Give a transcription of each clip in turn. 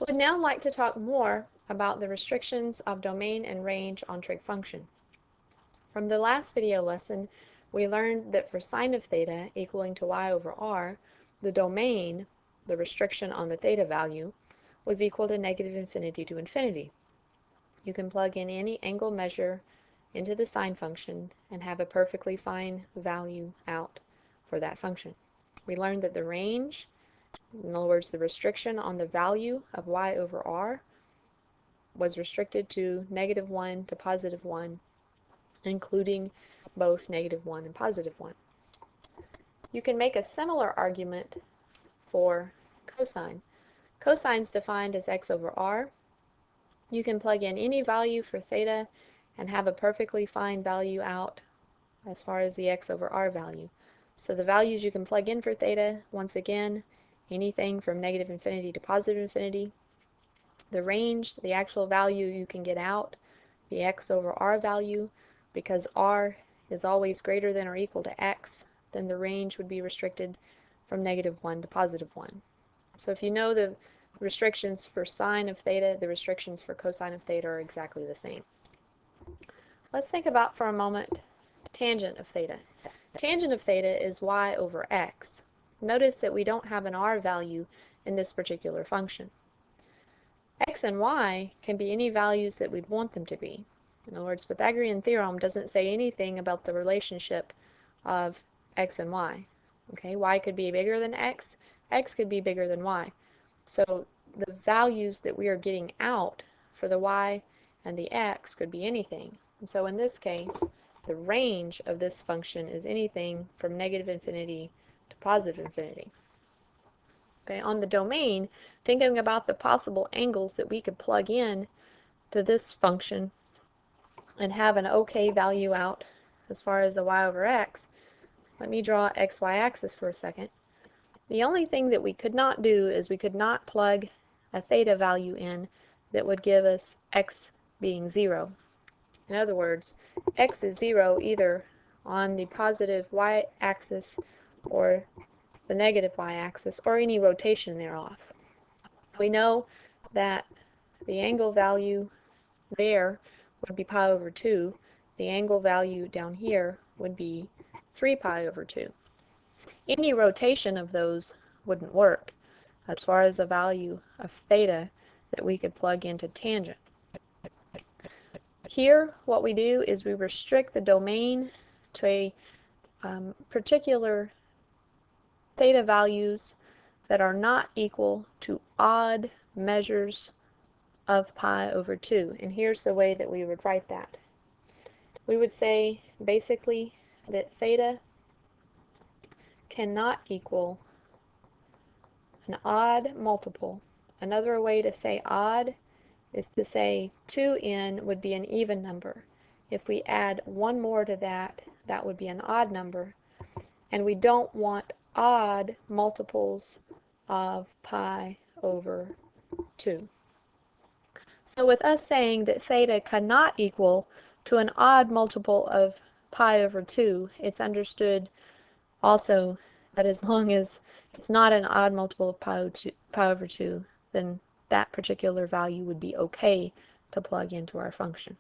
We'd now like to talk more about the restrictions of domain and range on trig function. From the last video lesson, we learned that for sine of theta equaling to y over r, the domain, the restriction on the theta value, was equal to negative infinity to infinity. You can plug in any angle measure into the sine function and have a perfectly fine value out for that function. We learned that the range, in other words, the restriction on the value of y over r, was restricted to -1 to +1, including both -1 and +1. You can make a similar argument for cosine. Cosine is defined as x over r. You can plug in any value for theta and have a perfectly fine value out as far as the x over r value. So the values you can plug in for theta, once again, anything from negative infinity to positive infinity. The range, the actual value you can get out, the x over r value, because r is always greater than or equal to x, then the range would be restricted from -1 to +1. So if you know the restrictions for sine of theta, the restrictions for cosine of theta are exactly the same. Let's think about for a moment tangent of theta. Tangent of theta is y over x. Notice that we don't have an r value in this particular function. X and y can be any values that we'd want them to be. In other words, Pythagorean theorem doesn't say anything about the relationship of x and y. Okay, y could be bigger than x could be bigger than y. So the values that we are getting out for the y and the x could be anything. And so in this case, the range of this function is anything from negative infinity to positive infinity. Okay, on the domain, thinking about the possible angles that we could plug in to this function and have an okay value out as far as the y over x, let me draw xy axis for a second. The only thing that we could not do is we could not plug a theta value in that would give us x being 0. In other words, x is 0 either on the positive y-axis or the negative y-axis, or any rotation thereof. We know that the angle value there would be pi over 2. The angle value down here would be 3 pi over 2. Any rotation of those wouldn't work as far as a value of theta that we could plug into tangent. Here, what we do is we restrict the domain to a particular theta values that are not equal to odd measures of pi over 2. And here's the way that we would write that. We would say basically that theta cannot equal an odd multiple. Another way to say odd is to say 2n would be an even number. If we add one more to that, that would be an odd number. And we don't want odd multiples of pi over 2. So with us saying that theta cannot equal to an odd multiple of pi over 2, it's understood also that as long as it's not an odd multiple of pi over 2, then that particular value would be okay to plug into our function.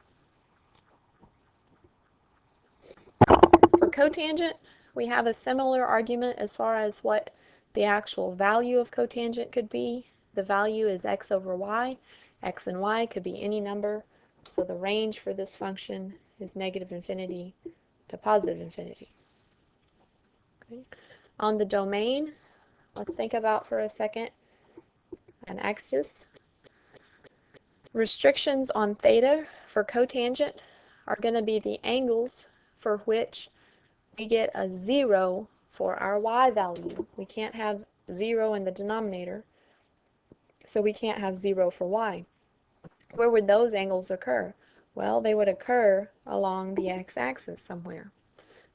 For cotangent, we have a similar argument as far as what the actual value of cotangent could be. The value is x over y. X and y could be any number, so the range for this function is negative infinity to positive infinity. Okay. On the domain, let's think about for a second an axis. Restrictions on theta for cotangent are going to be the angles for which we get a 0 for our y value. We can't have 0 in the denominator, so we can't have 0 for y. Where would those angles occur? Well, they would occur along the x-axis somewhere.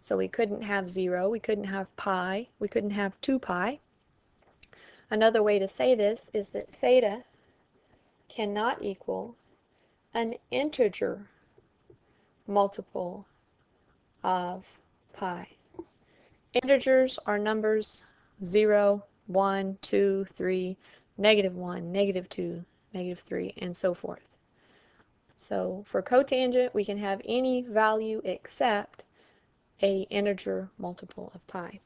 So we couldn't have 0, we couldn't have pi, we couldn't have 2 pi. Another way to say this is that theta cannot equal an integer multiple of pi. Integers are numbers 0, 1, 2, 3, -1, -2, -3, and so forth. So for cotangent, we can have any value except a integer multiple of pi.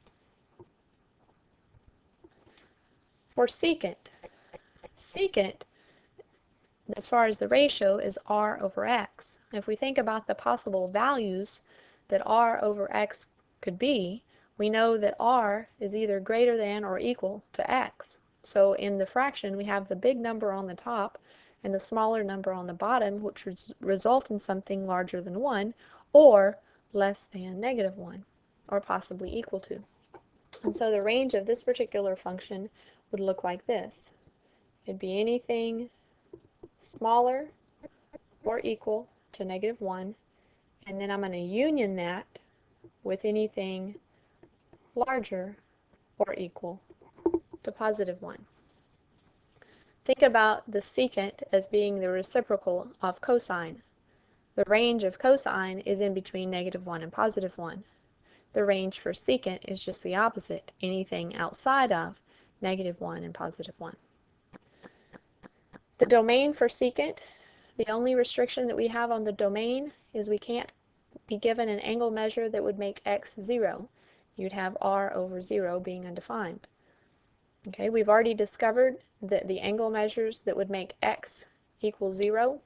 For secant, as far as the ratio, is r over x. If we think about the possible values that r over x could be, we know that r is either greater than or equal to x. So in the fraction, we have the big number on the top and the smaller number on the bottom, which result in something larger than 1, or less than -1, or possibly equal to. And so the range of this particular function would look like this. It'd be anything smaller or equal to -1, and then I'm going to union that with anything larger or equal to +1. Think about the secant as being the reciprocal of cosine. The range of cosine is in between -1 and +1. The range for secant is just the opposite, anything outside of -1 and +1. The domain for secant, the only restriction that we have on the domain is we can't be given an angle measure that would make x 0. You'd have r over 0 being undefined. Okay, we've already discovered that the angle measures that would make x equal 0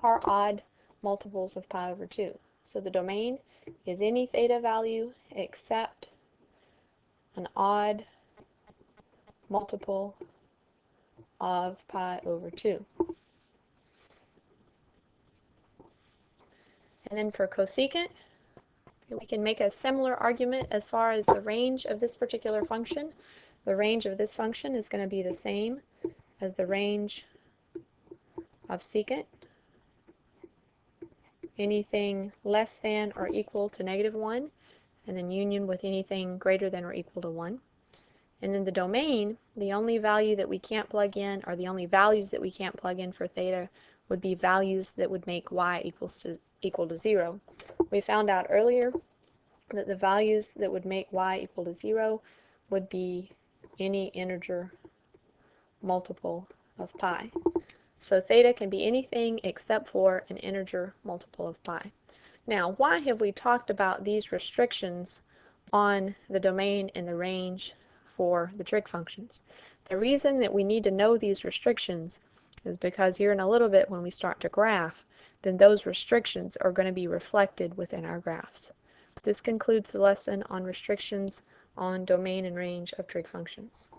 are odd multiples of pi over 2. So the domain is any theta value except an odd multiple of pi over 2. And then for cosecant, we can make a similar argument as far as the range of this particular function. The range of this function is going to be the same as the range of secant. Anything less than or equal to -1, and then union with anything greater than or equal to 1. And then the domain, the only value that we can't plug in, or the only values that we can't plug in for theta, would be values that would make y equal to 0. We found out earlier that the values that would make y equal to 0 would be any integer multiple of pi. So theta can be anything except for an integer multiple of pi. Now, why have we talked about these restrictions on the domain and the range for the trig functions? The reason that we need to know these restrictions is because here in a little bit when we start to graph, then those restrictions are going to be reflected within our graphs. This concludes the lesson on restrictions on domain and range of trig functions.